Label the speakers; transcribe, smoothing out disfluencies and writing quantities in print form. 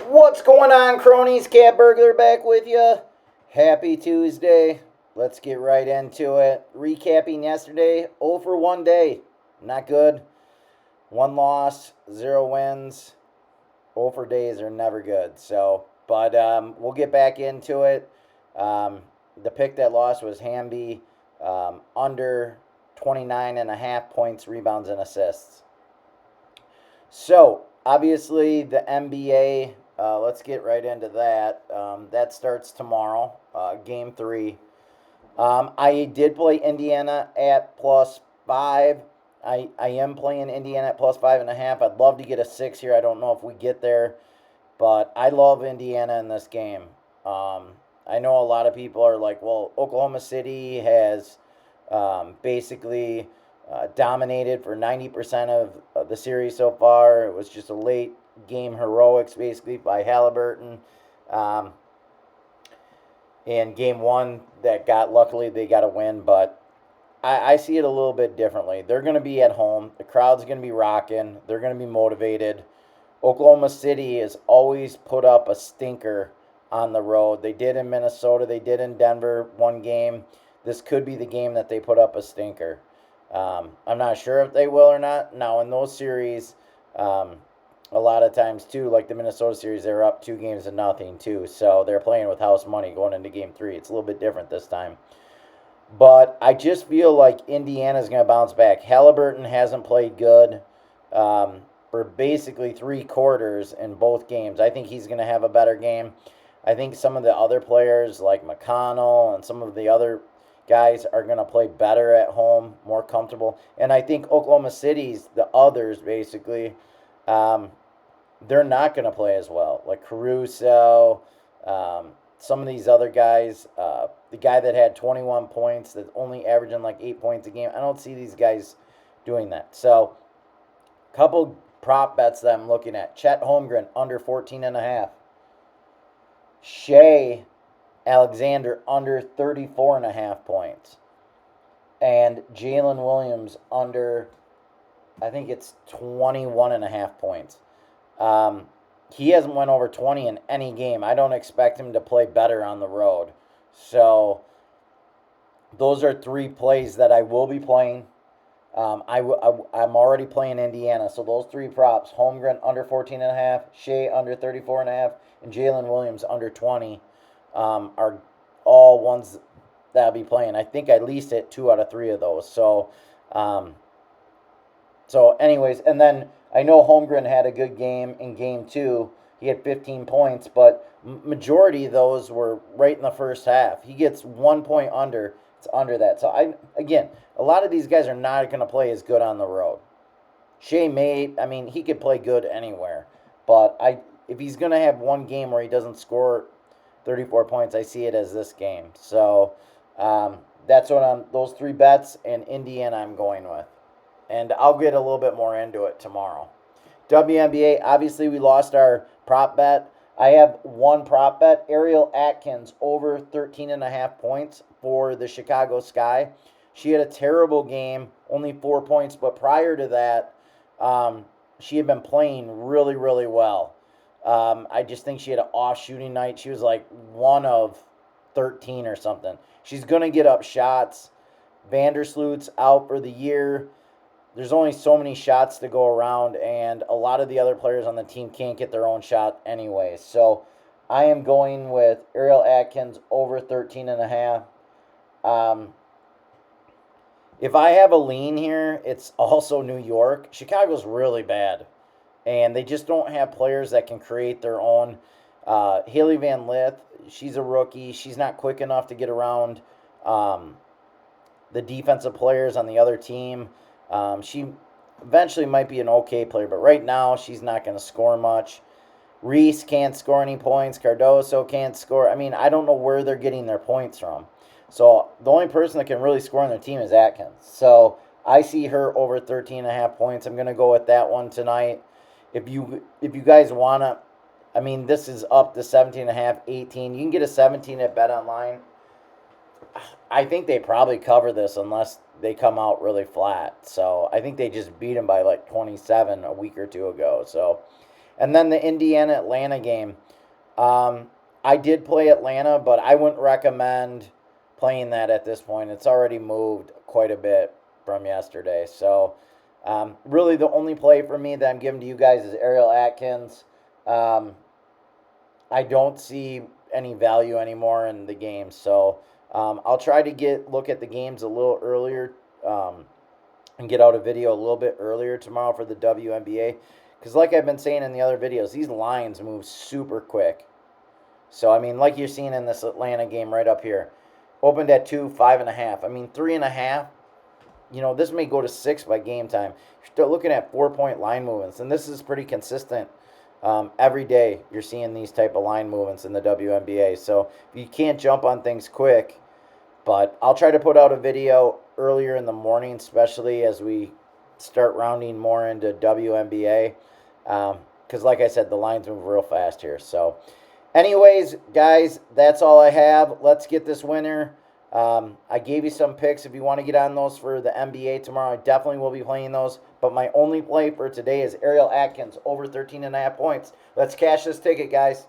Speaker 1: What's going on, cronies? Cat Burglar back with you. Happy Tuesday. Let's get right into it. Recapping yesterday, 0 for 1 day. Not good. 1 loss, 0 wins. 0 for days are never good. But we'll get back into it. The pick that lost was Hamby, under 29.5 points, rebounds, and assists. So, obviously, the NBA, let's get right into that. That starts tomorrow, game 3. I did play Indiana at +5. I am playing Indiana at +5.5. I'd love to get a 6 here. I don't know if we get there, but I love Indiana in this game. I know a lot of people are like, well, Oklahoma City has basically dominated for 90% of the series so far. It was just a late game heroics, basically, by Halliburton. In game 1, luckily, they got a win, but I see it a little bit differently. They're going to be at home. The crowd's going to be rocking. They're going to be motivated. Oklahoma City has always put up a stinker on the road. They did in Minnesota. They did in Denver one game. This could be the game that they put up a stinker. I'm not sure if they will or not. Now, in those series, a lot of times, too, like the Minnesota series, they're up 2-0, too. So they're playing with house money going into game 3. It's a little bit different this time. But I just feel like Indiana's going to bounce back. Halliburton hasn't played good for basically 3 quarters in both games. I think he's going to have a better game. I think some of the other players, like McConnell and some of the other guys, are going to play better at home, more comfortable. And I think Oklahoma City's, the others, basically, they're not going to play as well. Like Caruso, some of these other guys, the guy that had 21 points, that's only averaging like 8 points a game. I don't see these guys doing that. So, a couple prop bets that I'm looking at. Chet Holmgren, under 14.5. Shea Alexander, under 34.5 points. And Jalen Williams, under, I think it's 21.5 points. He hasn't went over 20 in any game. I don't expect him to play better on the road. So, those are 3 plays that I will be playing. I'm already playing Indiana. So, those 3 props, Holmgren under 14.5, Shea under 34.5, and Jalen Williams under 20, are all ones that I'll be playing. I think I at least hit 2 out of 3 of those. So anyways, and then I know Holmgren had a good game in game 2. He had 15 points, but majority of those were right in the first half. He gets 1 point under. It's under that. So again, a lot of these guys are not going to play as good on the road. Shea he could play good anywhere, but if he's going to have one game where he doesn't score 34 points, I see it as this game. So that's what those 3 bets, and Indiana I'm going with. And I'll get a little bit more into it tomorrow. WNBA, obviously we lost our prop bet. I have one prop bet, Ariel Atkins, over 13.5 points for the Chicago Sky. She had a terrible game, only 4 points, but prior to that, she had been playing really, really well. I just think she had an off shooting night. She was like 1 of 13 or something. She's going to get up shots. Vandersloot's out for the year. There's only so many shots to go around, and a lot of the other players on the team can't get their own shot anyway. So I am going with Ariel Atkins over 13.5. If I have a lean here, it's also New York. Chicago's really bad, and they just don't have players that can create their own. Haley Van Lith, she's a rookie. She's not quick enough to get around the defensive players on the other team. She eventually might be an okay player, but right now she's not going to score much. Reese can't score any points. Cardoso can't score. I don't know where they're getting their points from. So the only person that can really score on their team is Atkins. So I see her over 13.5 points. I'm going to go with that one tonight. If you guys want to, this is up to 17.5, 18. You can get a 17 at BetOnline. I think they probably cover this unless they come out really flat. So I think they just beat them by like 27 a week or 2 ago. So And then the Indiana-Atlanta game. I did play Atlanta, but I wouldn't recommend playing that at this point. It's already moved quite a bit from yesterday. So, really, the only play for me that I'm giving to you guys is Ariel Atkins. Um, I don't see any value anymore in the game. So, I'll try to look at the games a little earlier, and get out a video a little bit earlier tomorrow for the WNBA. Because, like I've been saying in the other videos, these lines move super quick. So, I mean, like you're seeing in this Atlanta game right up here, opened at 2, 5.5. I mean, 3.5. This may go to 6 by game time. You're still looking at 4-point line movements, and this is pretty consistent. Every day you're seeing these type of line movements in the WNBA. So you can't jump on things quick, but I'll try to put out a video earlier in the morning, especially as we start rounding more into WNBA. Because, like I said, the lines move real fast here. So, anyways, guys, that's all I have. Let's get this winner. I gave you some picks. If you want to get on those for the NBA tomorrow, I definitely will be playing those. But my only play for today is Ariel Atkins over 13.5 points. Let's cash this ticket, guys.